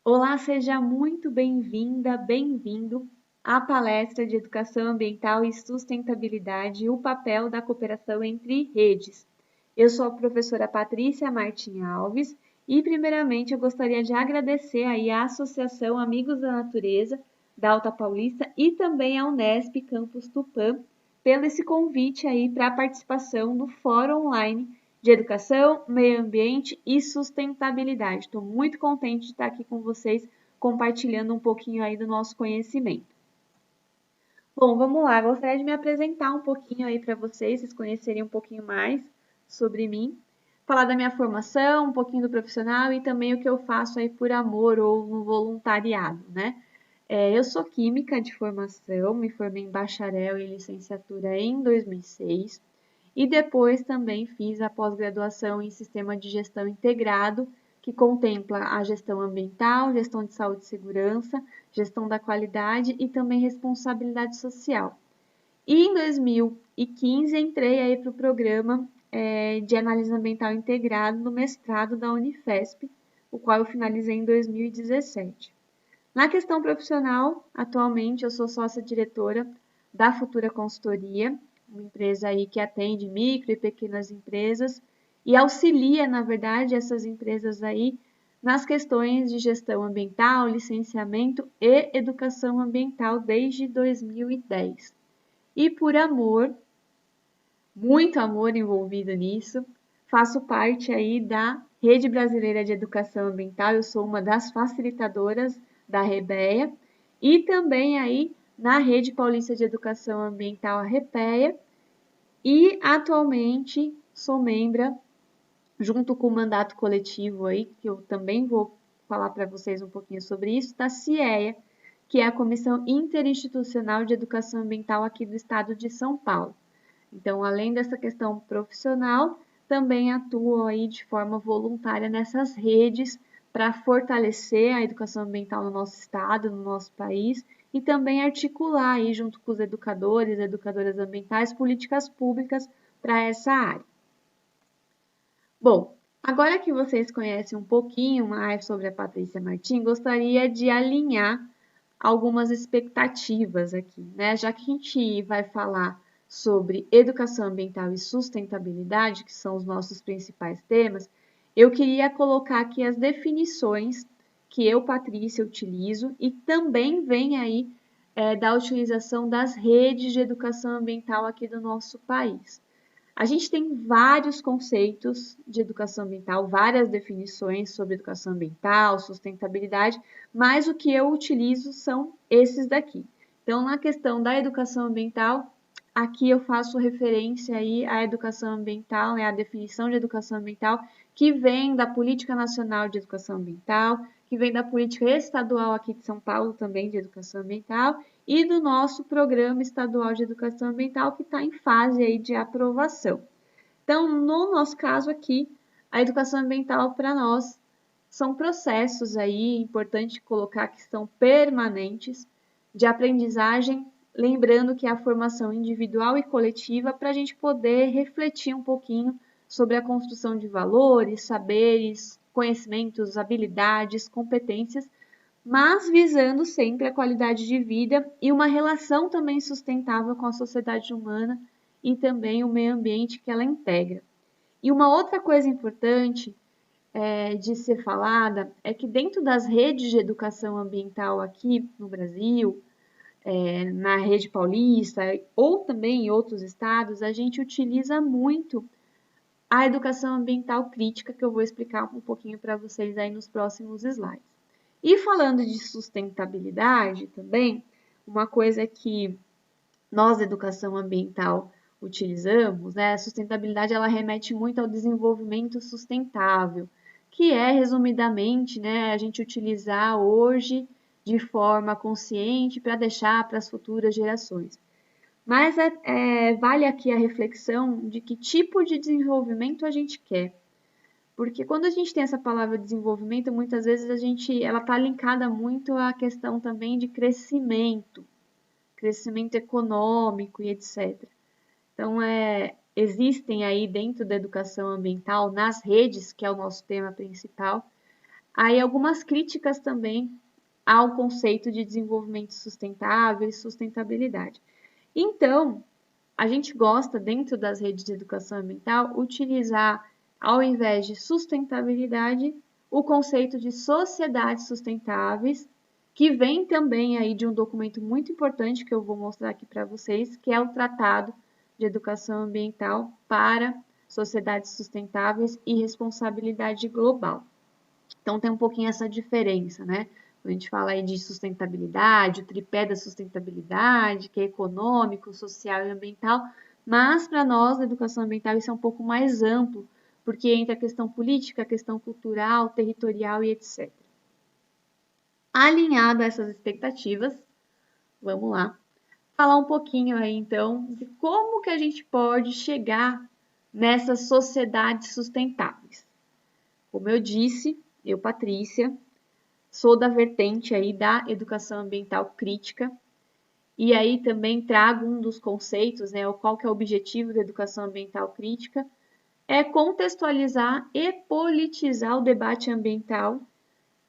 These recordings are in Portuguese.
Olá, seja muito bem-vinda, bem-vindo à palestra de Educação Ambiental e Sustentabilidade, o papel da cooperação entre redes. Eu sou a professora Patrícia Martim Alves e, primeiramente, eu gostaria de agradecer aí à Associação Amigos da Natureza da Alta Paulista e também à Unesp Campus Tupã pelo esse convite aí para a participação do Fórum Online de Educação, Meio Ambiente e Sustentabilidade. Estou muito contente de estar aqui com vocês, compartilhando um pouquinho aí do nosso conhecimento. Bom, vamos lá. Gostaria de me apresentar um pouquinho aí para vocês conhecerem um pouquinho mais sobre mim, falar da minha formação, um pouquinho do profissional e também o que eu faço aí por amor ou no voluntariado, né? Eu sou química de formação, me formei em bacharel e licenciatura em 2006 e depois também fiz a pós-graduação em Sistema de Gestão Integrado, que contempla a gestão ambiental, gestão de saúde e segurança, gestão da qualidade e também responsabilidade social. E em 2015 entrei aí para o programa de análise ambiental integrado no mestrado da Unifesp, o qual eu finalizei em 2017. Na questão profissional, atualmente eu sou sócia-diretora da Futura Consultoria, uma empresa aí que atende micro e pequenas empresas e auxilia, na verdade, essas empresas aí nas questões de gestão ambiental, licenciamento e educação ambiental desde 2010. E por amor, muito amor envolvido nisso, faço parte aí da Rede Brasileira de Educação Ambiental, eu sou uma das facilitadoras da REBEA e também aí na Rede Paulista de Educação Ambiental, a REPEA, e atualmente sou membro, junto com o mandato coletivo aí, que eu também vou falar para vocês um pouquinho sobre isso, da CIEA, que é a Comissão Interinstitucional de Educação Ambiental aqui do estado de São Paulo. Então, além dessa questão profissional, também atuo aí de forma voluntária nessas redes para fortalecer a educação ambiental no nosso estado, no nosso país e também articular aí junto com os educadores, educadoras ambientais, políticas públicas para essa área. Bom, agora que vocês conhecem um pouquinho mais sobre a Patrícia Martim, gostaria de alinhar algumas expectativas aqui, né? Já que a gente vai falar sobre educação ambiental e sustentabilidade, que são os nossos principais temas, eu queria colocar aqui as definições que eu, Patrícia, utilizo e também vem aí da utilização das redes de educação ambiental aqui do nosso país. A gente tem vários conceitos de educação ambiental, várias definições sobre educação ambiental, sustentabilidade, mas o que eu utilizo são esses daqui. Então, na questão da educação ambiental, aqui eu faço referência aí à educação ambiental, né, à definição de educação ambiental, que vem da Política Nacional de Educação Ambiental, que vem da Política Estadual aqui de São Paulo também de Educação Ambiental, e do nosso Programa Estadual de Educação Ambiental, que está em fase aí de aprovação. Então, no nosso caso aqui, a educação ambiental para nós são processos aí, importante colocar que são permanentes, de aprendizagem, lembrando que é a formação individual e coletiva para a gente poder refletir um pouquinho sobre a construção de valores, saberes, conhecimentos, habilidades, competências, mas visando sempre a qualidade de vida e uma relação também sustentável com a sociedade humana e também o meio ambiente que ela integra. E uma outra coisa importante de ser falada é que dentro das redes de educação ambiental aqui no Brasil, na rede paulista ou também em outros estados, a gente utiliza muito a educação ambiental crítica, que eu vou explicar um pouquinho para vocês aí nos próximos slides. E falando de sustentabilidade também, uma coisa que nós, educação ambiental, utilizamos, né? A sustentabilidade ela remete muito ao desenvolvimento sustentável, que é, resumidamente, né, a gente utilizar hoje de forma consciente para deixar para as futuras gerações. Mas vale aqui a reflexão de que tipo de desenvolvimento a gente quer. Porque quando a gente tem essa palavra desenvolvimento, muitas vezes ela está linkada muito à questão também de crescimento econômico e etc. Então, existem aí dentro da educação ambiental, nas redes, que é o nosso tema principal, aí algumas críticas também ao conceito de desenvolvimento sustentável e sustentabilidade. Então, a gente gosta, dentro das redes de educação ambiental, utilizar, ao invés de sustentabilidade, o conceito de sociedades sustentáveis, que vem também aí de um documento muito importante que eu vou mostrar aqui para vocês, que é o Tratado de Educação Ambiental para Sociedades Sustentáveis e Responsabilidade Global. Então, tem um pouquinho essa diferença, né? A gente fala aí de sustentabilidade, o tripé da sustentabilidade, que é econômico, social e ambiental, mas para nós, da educação ambiental, isso é um pouco mais amplo, porque entra a questão política, a questão cultural, territorial e etc. Alinhado a essas expectativas, vamos lá, falar um pouquinho aí então de como que a gente pode chegar nessas sociedades sustentáveis. Como eu disse, eu, Patrícia, sou da vertente aí da educação ambiental crítica, e aí também trago um dos conceitos, né, qual que é o objetivo da educação ambiental crítica, é contextualizar e politizar o debate ambiental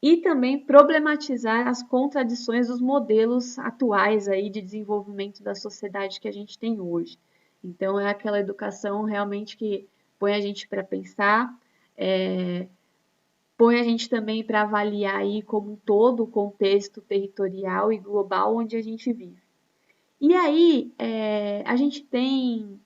e também problematizar as contradições dos modelos atuais aí de desenvolvimento da sociedade que a gente tem hoje. Então, é aquela educação realmente que põe a gente para pensar, põe a gente também para avaliar aí como um todo o contexto territorial e global onde a gente vive. E aí, a gente tem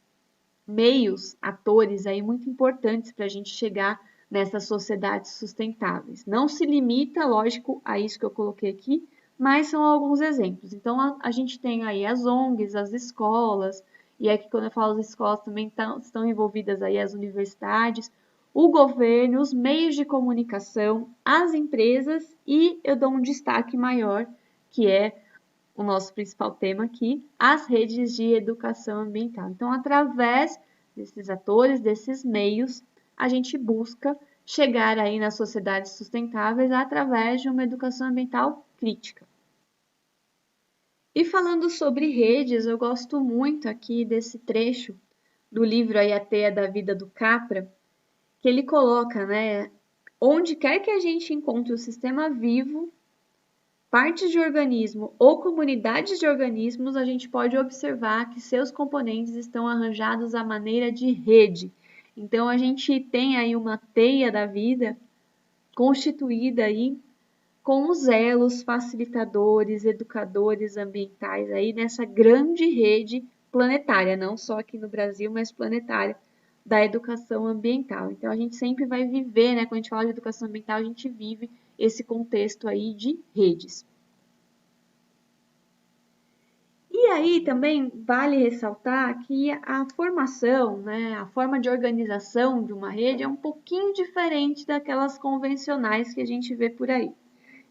meios, atores aí muito importantes para a gente chegar nessas sociedades sustentáveis. Não se limita, lógico, a isso que eu coloquei aqui, mas são alguns exemplos. Então, a gente tem aí as ONGs, as escolas, e aqui quando eu falo as escolas também estão envolvidas aí as universidades, o governo, os meios de comunicação, as empresas e eu dou um destaque maior, que é o nosso principal tema aqui, as redes de educação ambiental. Então, através desses atores, desses meios, a gente busca chegar aí nas sociedades sustentáveis através de uma educação ambiental crítica. E falando sobre redes, eu gosto muito aqui desse trecho do livro aí, A Teia da Vida do Capra, que ele coloca, né, onde quer que a gente encontre o sistema vivo, partes de organismo ou comunidades de organismos, a gente pode observar que seus componentes estão arranjados à maneira de rede. Então, a gente tem aí uma teia da vida constituída aí com os elos facilitadores, educadores ambientais aí nessa grande rede planetária, não só aqui no Brasil, mas planetária da educação ambiental. Então, a gente sempre vai viver, né? Quando a gente fala de educação ambiental, a gente vive esse contexto aí de redes. E aí também vale ressaltar que a formação, né, a forma de organização de uma rede é um pouquinho diferente daquelas convencionais que a gente vê por aí.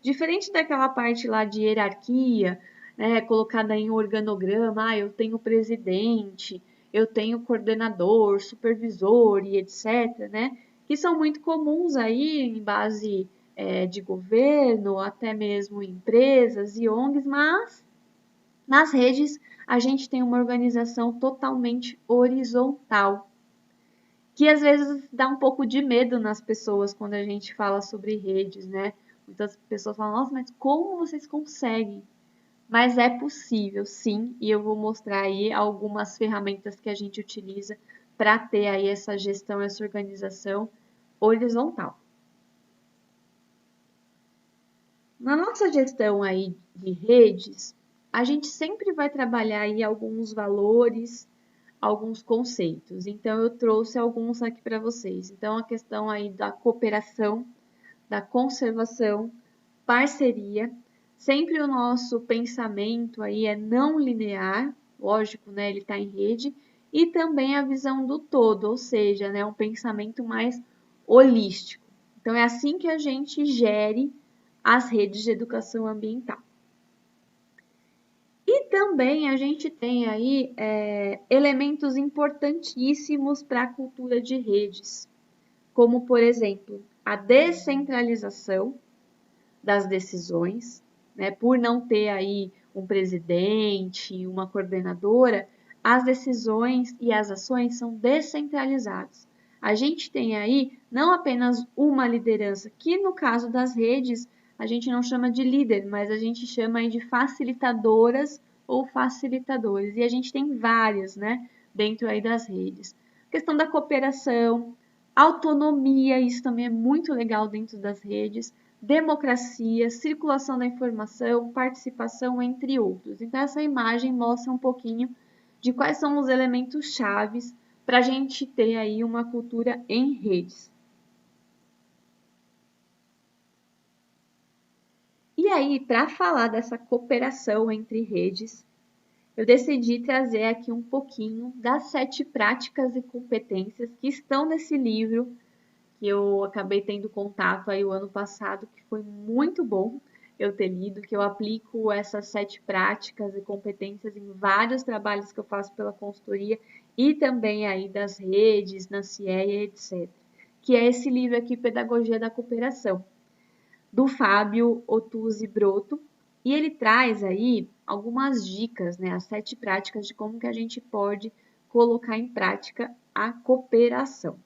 Diferente daquela parte lá de hierarquia, né, colocada em organograma, eu tenho presidente, eu tenho coordenador, supervisor e etc., né, que são muito comuns aí em base de governo, até mesmo empresas e ONGs, mas nas redes, a gente tem uma organização totalmente horizontal, que às vezes dá um pouco de medo nas pessoas quando a gente fala sobre redes, né? Muitas pessoas falam, nossa, mas como vocês conseguem? Mas é possível, sim, e eu vou mostrar aí algumas ferramentas que a gente utiliza para ter aí essa gestão, essa organização horizontal. Na nossa gestão aí de redes, a gente sempre vai trabalhar aí alguns valores, alguns conceitos. Então, eu trouxe alguns aqui para vocês. Então, a questão aí da cooperação, da conservação, parceria. Sempre o nosso pensamento aí é não linear, lógico, né? Ele está em rede. E também a visão do todo, ou seja, né? Um pensamento mais holístico. Então, é assim que a gente gere as redes de educação ambiental. E também a gente tem aí elementos importantíssimos para a cultura de redes, como, por exemplo, a descentralização das decisões, né? Por não ter aí um presidente, uma coordenadora, as decisões e as ações são descentralizadas. A gente tem aí não apenas uma liderança, que no caso das redes a gente não chama de líder, mas a gente chama aí de facilitadoras ou facilitadores. E a gente tem várias, né, dentro aí das redes. A questão da cooperação, autonomia, isso também é muito legal dentro das redes, democracia, circulação da informação, participação, entre outros. Então, essa imagem mostra um pouquinho de quais são os elementos chaves para a gente ter aí uma cultura em redes. E aí, para falar dessa cooperação entre redes, eu decidi trazer aqui um pouquinho das 7 práticas e competências que estão nesse livro, que eu acabei tendo contato aí o ano passado, que foi muito bom eu ter lido, que eu aplico essas 7 práticas e competências em vários trabalhos que eu faço pela consultoria e também aí das redes, na CIEA, etc. Que é esse livro aqui, Pedagogia da Cooperação, do Fábio Otuzzi Broto, e ele traz aí algumas dicas, né, as 7 práticas de como que a gente pode colocar em prática a cooperação.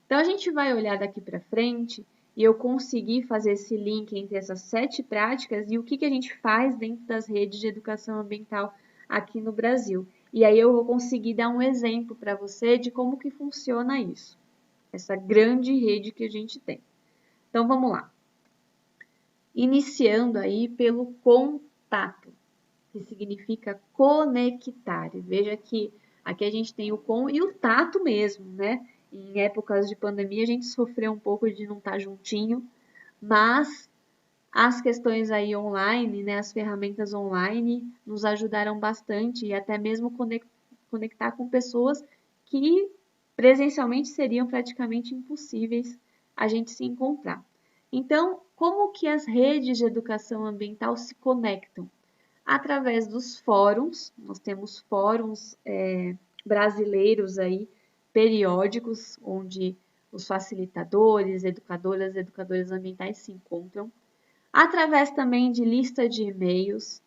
Então, a gente vai olhar daqui para frente e eu consegui fazer esse link entre essas 7 práticas e o que a gente faz dentro das redes de educação ambiental aqui no Brasil. E aí eu vou conseguir dar um exemplo para você de como que funciona isso, essa grande rede que a gente tem. Então, vamos lá. Iniciando aí pelo contato, que significa conectar. E veja que aqui a gente tem o com e o tato mesmo, né? Em épocas de pandemia a gente sofreu um pouco de não estar juntinho, mas as questões aí online, né, as ferramentas online nos ajudaram bastante e até mesmo conectar com pessoas que presencialmente seriam praticamente impossíveis a gente se encontrar. Então, como que as redes de educação ambiental se conectam? Através dos fóruns, nós temos fóruns brasileiros aí, periódicos, onde os facilitadores, educadoras e educadores ambientais se encontram. Através também de lista de e-mails,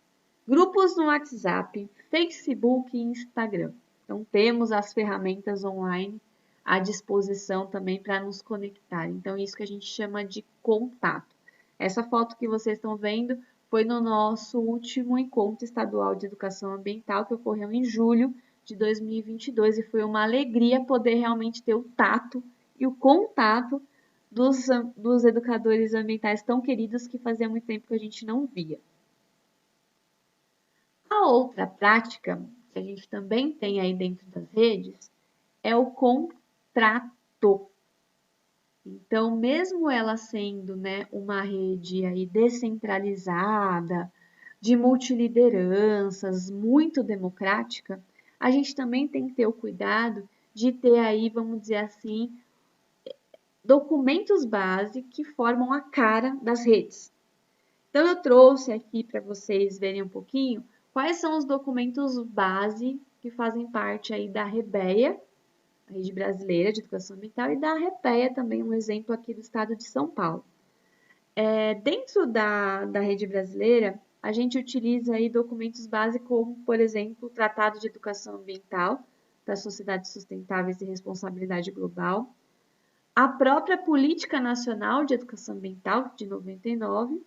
grupos no WhatsApp, Facebook e Instagram. Então, temos as ferramentas online à disposição também para nos conectar. Então, isso que a gente chama de contato. Essa foto que vocês estão vendo foi no nosso último encontro estadual de educação ambiental, que ocorreu em julho de 2022, e foi uma alegria poder realmente ter o tato e o contato dos educadores ambientais tão queridos que fazia muito tempo que a gente não via. A outra prática que a gente também tem aí dentro das redes é o contrato. Então, mesmo ela sendo, né, uma rede aí descentralizada, de multilideranças, muito democrática, a gente também tem que ter o cuidado de ter aí, vamos dizer assim, documentos base que formam a cara das redes. Então, eu trouxe aqui para vocês verem um pouquinho quais são os documentos base que fazem parte aí da REBEA, a Rede Brasileira de Educação Ambiental, e da REPEA também, um exemplo aqui do estado de São Paulo. Dentro da Rede Brasileira, a gente utiliza aí documentos base como, por exemplo, o Tratado de Educação Ambiental para Sociedades Sustentáveis e Responsabilidade Global, a própria Política Nacional de Educação Ambiental, de 99,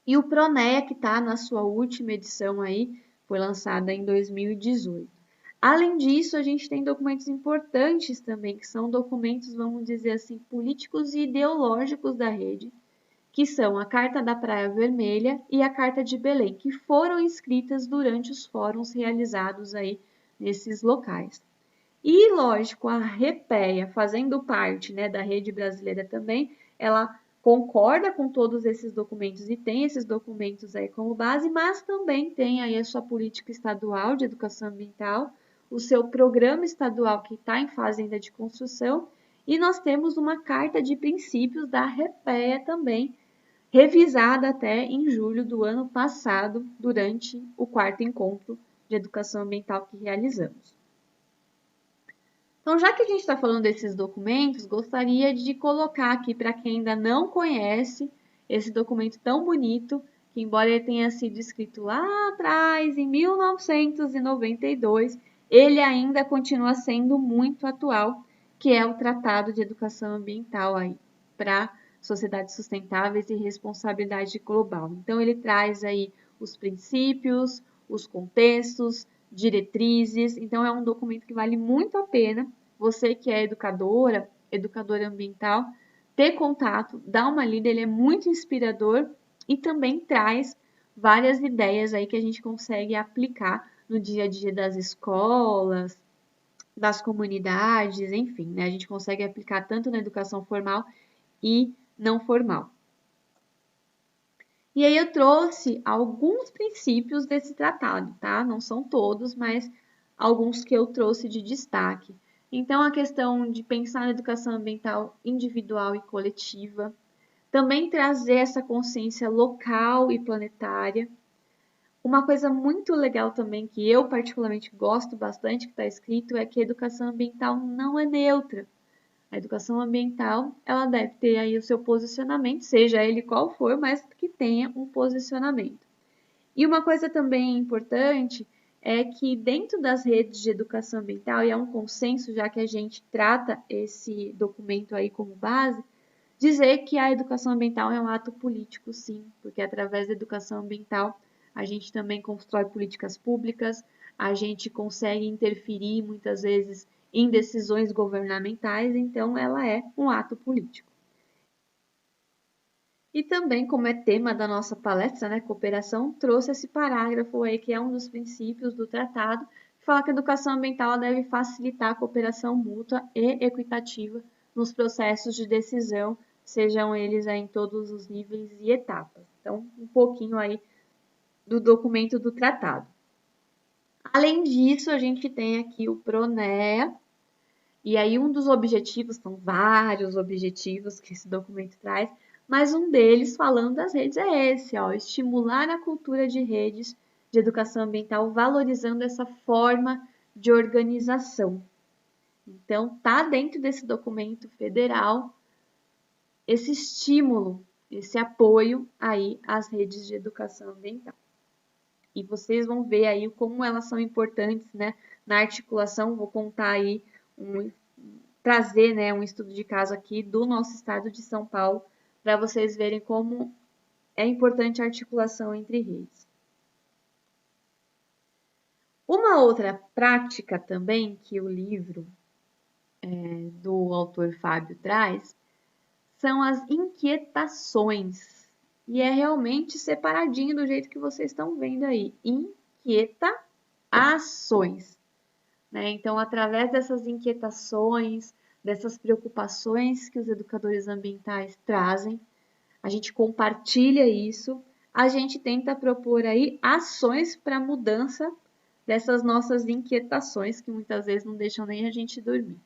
e o PRONEA, que está na sua última edição aí, foi lançada em 2018. Além disso, a gente tem documentos importantes também, que são documentos, vamos dizer assim, políticos e ideológicos da rede, que são a Carta da Praia Vermelha e a Carta de Belém, que foram escritas durante os fóruns realizados aí nesses locais. E, lógico, a REPEA, fazendo parte, né, da rede brasileira também, ela concorda com todos esses documentos e tem esses documentos aí como base, mas também tem aí a sua política estadual de educação ambiental, o seu programa estadual que está em fase ainda de construção, e nós temos uma carta de princípios da REPEA também, revisada até em julho do ano passado, durante o 4º encontro de educação ambiental que realizamos. Então, já que a gente está falando desses documentos, gostaria de colocar aqui para quem ainda não conhece esse documento tão bonito, que embora ele tenha sido escrito lá atrás, em 1992, ele ainda continua sendo muito atual, que é o Tratado de Educação Ambiental aí para sociedades sustentáveis e responsabilidade global. Então ele traz aí os princípios, os contextos, diretrizes. Então é um documento que vale muito a pena você que é educadora, educadora ambiental, ter contato, dar uma lida, ele é muito inspirador e também traz várias ideias aí que a gente consegue aplicar no dia a dia das escolas, das comunidades, enfim, né? A gente consegue aplicar tanto na educação formal e não formal. E aí eu trouxe alguns princípios desse tratado, tá? Não são todos, mas alguns que eu trouxe de destaque. Então, a questão de pensar na educação ambiental individual e coletiva, também trazer essa consciência local e planetária. Uma coisa muito legal também, que eu particularmente gosto bastante, que está escrito, é que a educação ambiental não é neutra. A educação ambiental, ela deve ter aí o seu posicionamento, seja ele qual for, mas que tenha um posicionamento. E uma coisa também importante é que dentro das redes de educação ambiental, e é um consenso, já que a gente trata esse documento aí como base, dizer que a educação ambiental é um ato político, sim, porque através da educação ambiental a gente também constrói políticas públicas, a gente consegue interferir muitas vezes em decisões governamentais, então ela é um ato político. E também, como é tema da nossa palestra, né, cooperação, trouxe esse parágrafo aí que é um dos princípios do tratado, que fala que a educação ambiental deve facilitar a cooperação mútua e equitativa nos processos de decisão, sejam eles aí em todos os níveis e etapas. Então, um pouquinho aí do documento do tratado. Além disso, a gente tem aqui o PRONEA, e aí um dos objetivos, são vários objetivos que esse documento traz, mas um deles, falando das redes, é esse, ó, estimular a cultura de redes de educação ambiental, valorizando essa forma de organização. Então, tá dentro desse documento federal esse estímulo, esse apoio aí às redes de educação ambiental. E vocês vão ver aí como elas são importantes, né, na articulação. Vou contar aí trazer, né, um estudo de caso aqui do nosso estado de São Paulo, para vocês verem como é importante a articulação entre redes. Uma outra prática também que o livro do autor Fábio traz são as inquietações. E é realmente separadinho do jeito que vocês estão vendo aí. Inquietações. Né? Então, através dessas inquietações, dessas preocupações que os educadores ambientais trazem, a gente compartilha isso, a gente tenta propor aí ações para mudança dessas nossas inquietações, que muitas vezes não deixam nem a gente dormir.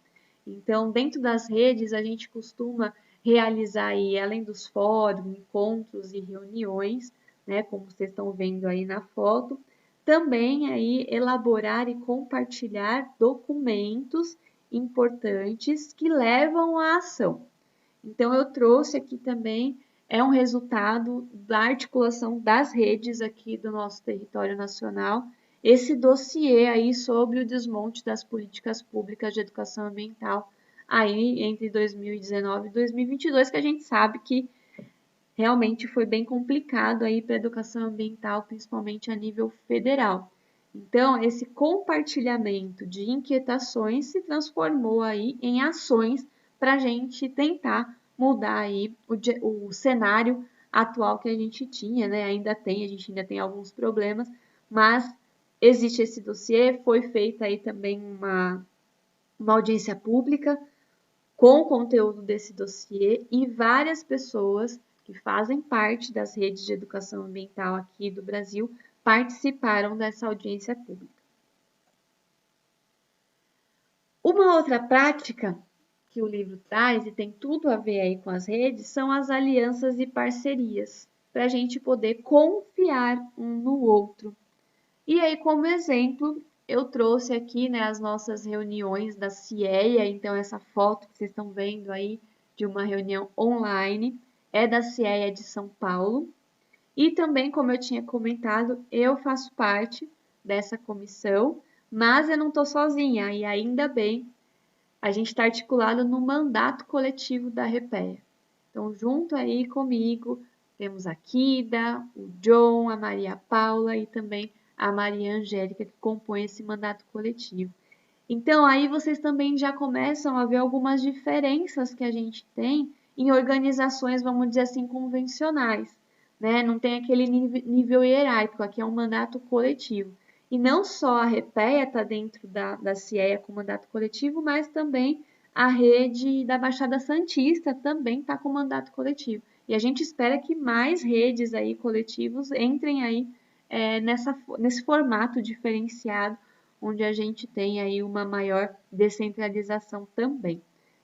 Então, dentro das redes, a gente costuma realizar aí, além dos fóruns, encontros e reuniões, né, como vocês estão vendo aí na foto, também aí elaborar e compartilhar documentos importantes que levam à ação. Então, eu trouxe aqui também, é um resultado da articulação das redes aqui do nosso território nacional, esse dossiê aí sobre o desmonte das políticas públicas de educação ambiental aí entre 2019 e 2022, que a gente sabe que realmente foi bem complicado aí para a educação ambiental, principalmente a nível federal. Então, esse compartilhamento de inquietações se transformou aí em ações para a gente tentar mudar aí o cenário atual que a gente tinha, né? Ainda tem, a gente ainda tem alguns problemas, mas existe esse dossiê, foi feita aí também uma audiência pública com o conteúdo desse dossiê e várias pessoas que fazem parte das redes de educação ambiental aqui do Brasil participaram dessa audiência pública. Uma outra prática que o livro traz, e tem tudo a ver aí com as redes, são as alianças e parcerias, para a gente poder confiar um no outro. E aí, como exemplo, eu trouxe aqui, né, as nossas reuniões da CIEA, então essa foto que vocês estão vendo aí de uma reunião online é da CIEA de São Paulo. E também, como eu tinha comentado, eu faço parte dessa comissão, mas eu não estou sozinha, e ainda bem, a gente está articulado no mandato coletivo da Repeia. Então, junto aí comigo, temos a Kida, o John, a Maria Paula e também a Maria Angélica, que compõem esse mandato coletivo. Então, aí vocês também já começam a ver algumas diferenças que a gente tem em organizações, vamos dizer assim, convencionais, né? Não tem aquele nível hierárquico, aqui é um mandato coletivo. E não só a Repeia está dentro da CIEA com mandato coletivo, mas também a rede da Baixada Santista também está com mandato coletivo. E a gente espera que mais redes aí coletivos entrem aí nesse formato diferenciado, onde a gente tem aí uma maior descentralização também.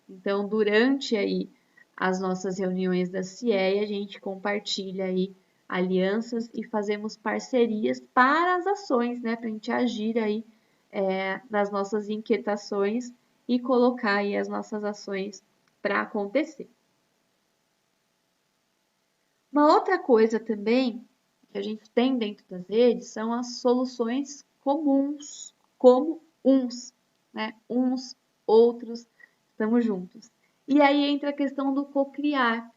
Então, durante aí as nossas reuniões da CIEA, a gente compartilha aí alianças e fazemos parcerias para as ações, né, para a gente agir aí nas nossas inquietações e colocar aí as nossas ações para acontecer. Uma outra coisa também que a gente tem dentro das redes são as soluções comuns, como uns, né? Uns, outros, estamos juntos. E aí entra a questão do cocriar.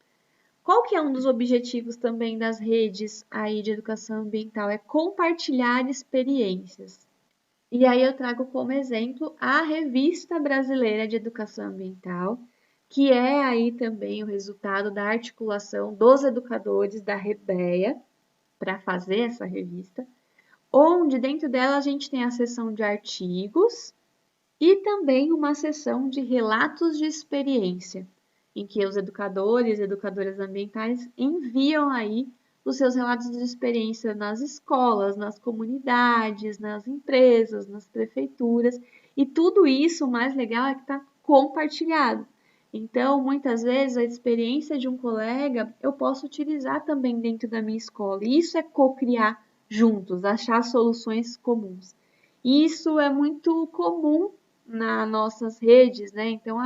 Qual que é um dos objetivos também das redes aí de educação ambiental? É compartilhar experiências. E aí eu trago como exemplo a Revista Brasileira de Educação Ambiental, que é aí também o resultado da articulação dos educadores da REBEA para fazer essa revista, onde dentro dela a gente tem a seção de artigos e também uma seção de relatos de experiência, em que os educadores e educadoras ambientais enviam aí os seus relatos de experiência nas escolas, nas comunidades, nas empresas, nas prefeituras, e tudo isso, o mais legal é que está compartilhado. Então, muitas vezes, a experiência de um colega eu posso utilizar também dentro da minha escola. E isso é co-criar juntos, achar soluções comuns. E isso é muito comum nas nossas redes, né? Então,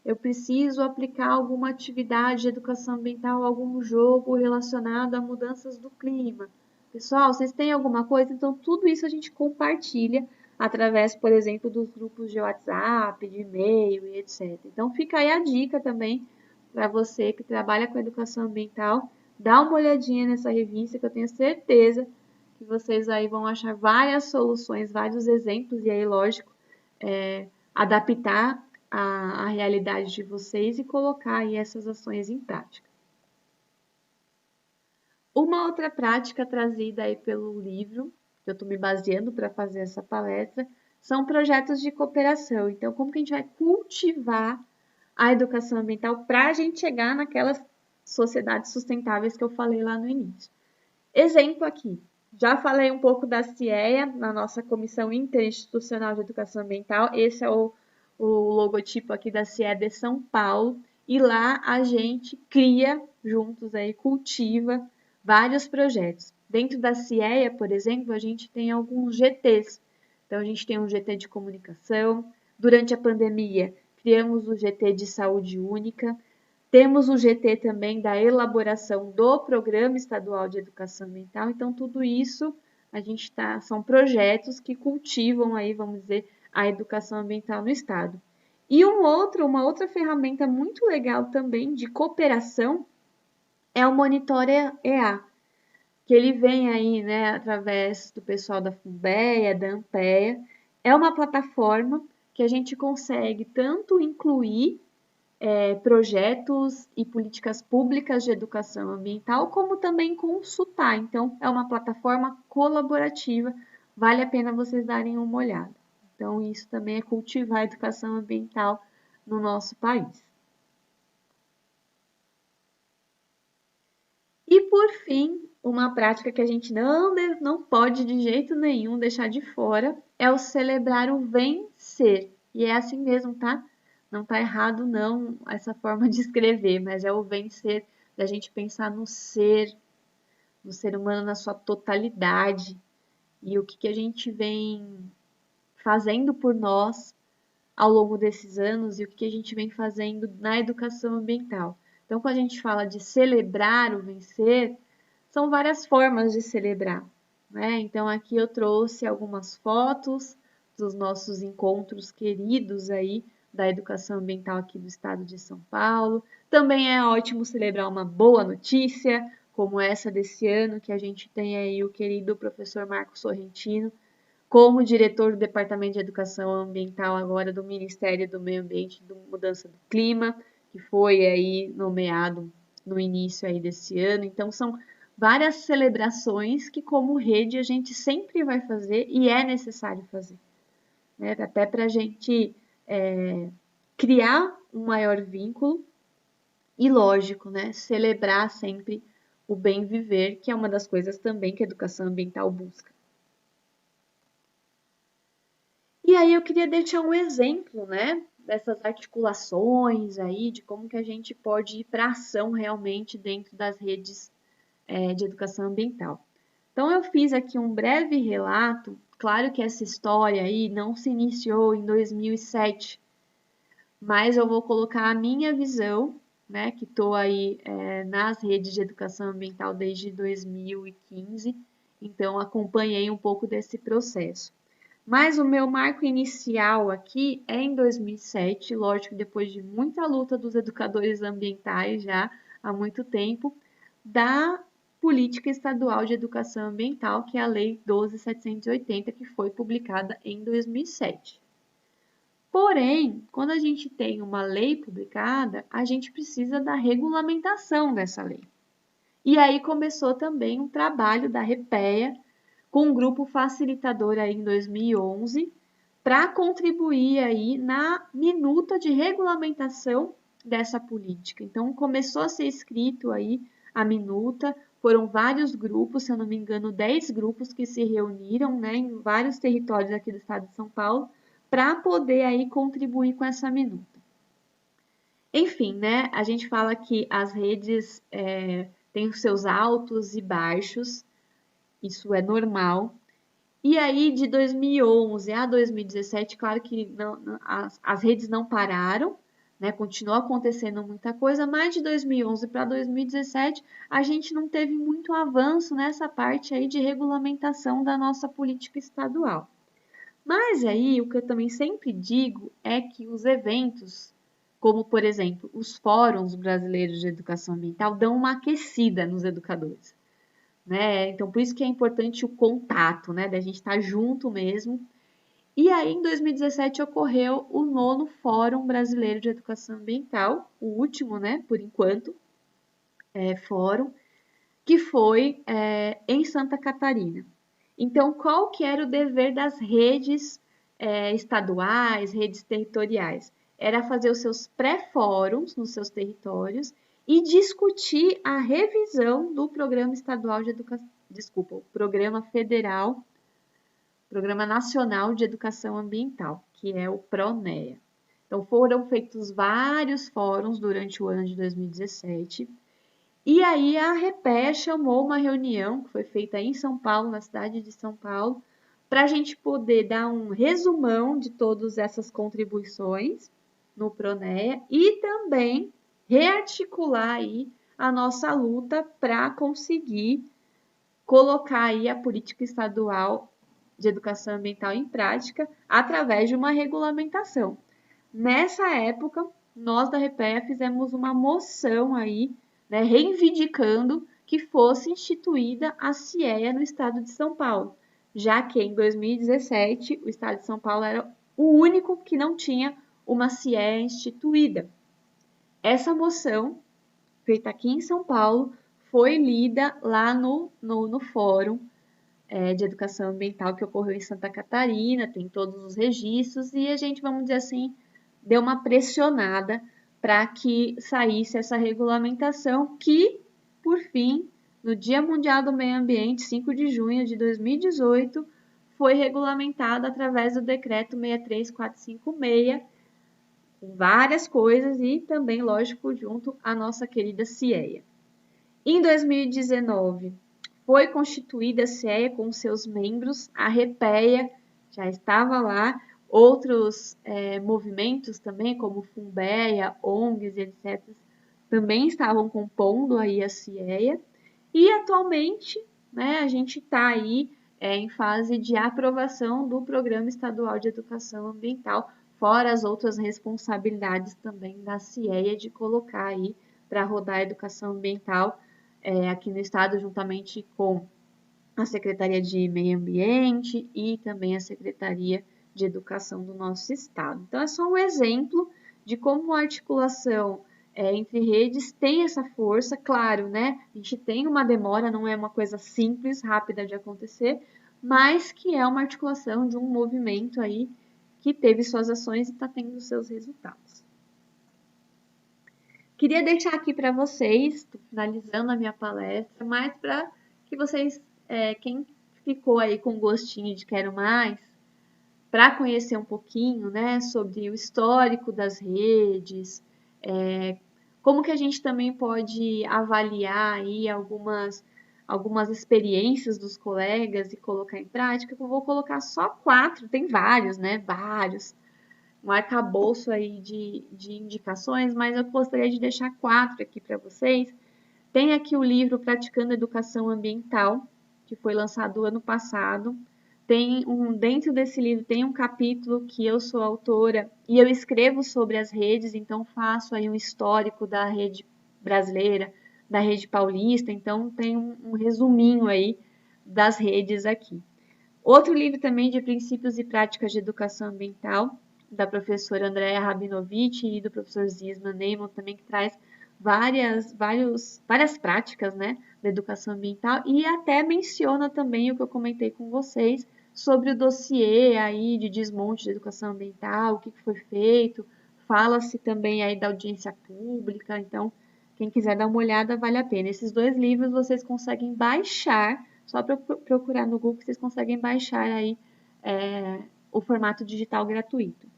eu preciso aplicar alguma atividade de educação ambiental, algum jogo relacionado a mudanças do clima. Pessoal, vocês têm alguma coisa? Então, tudo isso a gente compartilha através, por exemplo, dos grupos de WhatsApp, de e-mail e etc. Então, fica aí a dica também para você que trabalha com educação ambiental, dá uma olhadinha nessa revista que eu tenho certeza que vocês aí vão achar várias soluções, vários exemplos, e aí, lógico, adaptar a realidade de vocês e colocar aí essas ações em prática. Uma outra prática trazida aí pelo livro, que eu estou me baseando para fazer essa palestra, são projetos de cooperação. Então, como que a gente vai cultivar a educação ambiental para a gente chegar naquelas sociedades sustentáveis que eu falei lá no início? Exemplo aqui, já falei um pouco da CIEA, na nossa Comissão Interinstitucional de Educação Ambiental. Esse é o logotipo aqui da CIEA de São Paulo. E lá a gente cria juntos aí, cultiva vários projetos. Dentro da CIEA, por exemplo, a gente tem alguns GTs. Então, a gente tem um GT de comunicação. Durante a pandemia, criamos o GT de saúde única. Temos o GT também da elaboração do Programa Estadual de Educação Ambiental. Então, tudo isso são projetos que cultivam aí, vamos dizer, a educação ambiental no estado. E uma outra ferramenta muito legal também de cooperação é o Monitor EA, que ele vem aí, né, através do pessoal da FUNBEA, da ANPEA. É uma plataforma que a gente consegue tanto incluir projetos e políticas públicas de educação ambiental, como também consultar. Então, é uma plataforma colaborativa, vale a pena vocês darem uma olhada. Então, isso também é cultivar a educação ambiental no nosso país. E, por fim, uma prática que a gente não pode de jeito nenhum deixar de fora é o celebrar o vencer. E é assim mesmo, tá? Não está errado, não, essa forma de escrever, mas é o vencer, da gente pensar no ser humano na sua totalidade e o que a gente vem fazendo por nós ao longo desses anos e o que a gente vem fazendo na educação ambiental. Então, quando a gente fala de celebrar o vencer, são várias formas de celebrar, né? Então, aqui eu trouxe algumas fotos dos nossos encontros queridos aí da educação ambiental aqui do estado de São Paulo. Também é ótimo celebrar uma boa notícia, como essa desse ano, que a gente tem aí o querido professor Marcos Sorrentino como diretor do Departamento de Educação Ambiental agora do Ministério do Meio Ambiente e Mudança do Clima, que foi aí nomeado no início aí desse ano. Então, são várias celebrações que, como rede, a gente sempre vai fazer e é necessário fazer, né? Até para a gente criar um maior vínculo e, lógico, né? Celebrar sempre o bem viver, que é uma das coisas também que a educação ambiental busca. E aí eu queria deixar um exemplo, né, dessas articulações aí, de como que a gente pode ir para ação realmente dentro das redes de educação ambiental. Então eu fiz aqui um breve relato, claro que essa história aí não se iniciou em 2007, mas eu vou colocar a minha visão, né, que estou aí nas redes de educação ambiental desde 2015, então acompanhei um pouco desse processo. Mas o meu marco inicial aqui é em 2007, lógico, depois de muita luta dos educadores ambientais já há muito tempo, da Política Estadual de Educação Ambiental, que é a Lei 12.780, que foi publicada em 2007. Porém, quando a gente tem uma lei publicada, a gente precisa da regulamentação dessa lei. E aí começou também um trabalho da REPEA, com um grupo facilitador aí em 2011, para contribuir aí na minuta de regulamentação dessa política. Então, começou a ser escrito aí a minuta, foram vários grupos, se eu não me engano, 10 grupos que se reuniram, né, em vários territórios aqui do estado de São Paulo, para poder aí contribuir com essa minuta. Enfim, né, a gente fala que as redes têm os seus altos e baixos, isso é normal. E aí, de 2011 a 2017, claro que as redes não pararam, né? Continuou acontecendo muita coisa, mas de 2011 para 2017, a gente não teve muito avanço nessa parte aí de regulamentação da nossa política estadual. Mas aí, o que eu também sempre digo é que os eventos, como, por exemplo, os fóruns brasileiros de educação ambiental, dão uma aquecida nos educadores, né? Então, por isso que é importante o contato, né? Da gente estar junto mesmo. E aí, em 2017, ocorreu o 9º Fórum Brasileiro de Educação Ambiental, o último, né? Por enquanto, fórum, que foi em Santa Catarina. Então, qual que era o dever das redes estaduais, redes territoriais? Era fazer os seus pré-fóruns nos seus territórios e discutir a revisão do Programa Estadual de Educação, o Programa Federal, Programa Nacional de Educação Ambiental, que é o PRONEA. Então, foram feitos vários fóruns durante o ano de 2017. E aí a REPEA chamou uma reunião que foi feita em São Paulo, na cidade de São Paulo, para a gente poder dar um resumão de todas essas contribuições no PRONEA e também rearticular aí a nossa luta para conseguir colocar aí a política estadual de educação ambiental em prática através de uma regulamentação. Nessa época, nós da REPEA fizemos uma moção aí, né, reivindicando que fosse instituída a CIEA no estado de São Paulo, já que em 2017 o estado de São Paulo era o único que não tinha uma CIEA instituída. Essa moção, feita aqui em São Paulo, foi lida lá no Fórum de Educação Ambiental que ocorreu em Santa Catarina, tem todos os registros, e a gente, vamos dizer assim, deu uma pressionada para que saísse essa regulamentação que, por fim, no Dia Mundial do Meio Ambiente, 5 de junho de 2018, foi regulamentada através do Decreto 63456, com várias coisas e também, lógico, junto à nossa querida CIEA. Em 2019, foi constituída a CIEA com seus membros, a REPEA já estava lá, outros movimentos também, como Funbeia, ONGs, etc., também estavam compondo aí a CIEA, e atualmente, né, a gente está aí em fase de aprovação do Programa Estadual de Educação Ambiental, fora as outras responsabilidades também da CIEA de colocar aí para rodar a educação ambiental aqui no estado, juntamente com a Secretaria de Meio Ambiente e também a Secretaria de Educação do nosso estado. Então, é só um exemplo de como a articulação entre redes tem essa força, claro, né? A gente tem uma demora, não é uma coisa simples, rápida de acontecer, mas que é uma articulação de um movimento aí que teve suas ações e está tendo seus resultados. Queria deixar aqui para vocês, tô finalizando a minha palestra, mas para que vocês, quem ficou aí com gostinho de quero mais, para conhecer um pouquinho, né, sobre o histórico das redes, como que a gente também pode avaliar aí algumas experiências dos colegas e colocar em prática, eu vou colocar só 4, tem vários, né, vários, um arcabouço aí de indicações, mas eu gostaria de deixar 4 aqui para vocês. Tem aqui o livro Praticando Educação Ambiental, que foi lançado ano passado. Dentro desse livro tem um capítulo que eu sou autora e eu escrevo sobre as redes, então faço aí um histórico da rede brasileira, da rede paulista, então tem um resuminho aí das redes aqui. Outro livro também de princípios e práticas de educação ambiental, da professora Andrea Rabinovich e do professor Zisman Neyman, também que traz várias práticas, né, da educação ambiental e até menciona também o que eu comentei com vocês sobre o dossiê aí de desmonte de educação ambiental, o que foi feito, fala-se também aí da audiência pública, então quem quiser dar uma olhada vale a pena. Esses 2 livros vocês conseguem baixar, só para procurar no Google que vocês conseguem baixar aí o formato digital gratuito.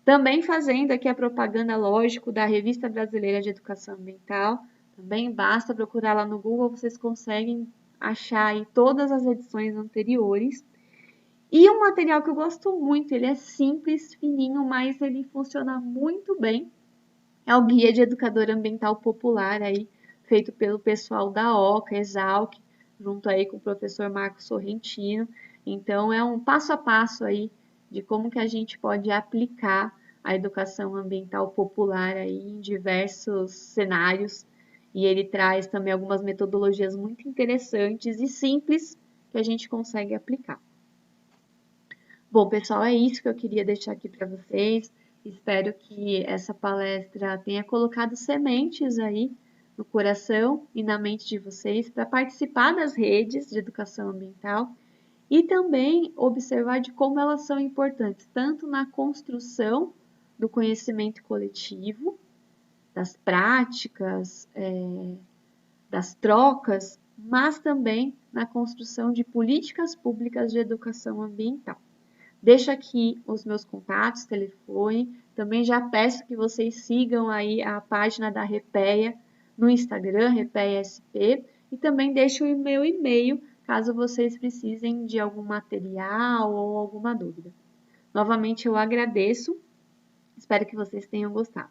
Também fazendo aqui a propaganda, lógico, da Revista Brasileira de Educação Ambiental. Também basta procurar lá no Google, vocês conseguem achar aí todas as edições anteriores. E um material que eu gosto muito, ele é simples, fininho, mas ele funciona muito bem. É o Guia de Educador Ambiental Popular, aí, feito pelo pessoal da OCA, Exalc, junto aí com o professor Marcos Sorrentino. Então, é um passo a passo aí de como que a gente pode aplicar a educação ambiental popular aí em diversos cenários. E ele traz também algumas metodologias muito interessantes e simples que a gente consegue aplicar. Bom, pessoal, é isso que eu queria deixar aqui para vocês. Espero que essa palestra tenha colocado sementes aí no coração e na mente de vocês para participar das redes de educação ambiental e também observar de como elas são importantes, tanto na construção do conhecimento coletivo, das práticas, das trocas, mas também na construção de políticas públicas de educação ambiental. Deixo aqui os meus contatos, telefone. Também já peço que vocês sigam aí a página da Repeia no Instagram, RepeaSP, e também deixo o meu e-mail caso vocês precisem de algum material ou alguma dúvida. Novamente eu agradeço, espero que vocês tenham gostado.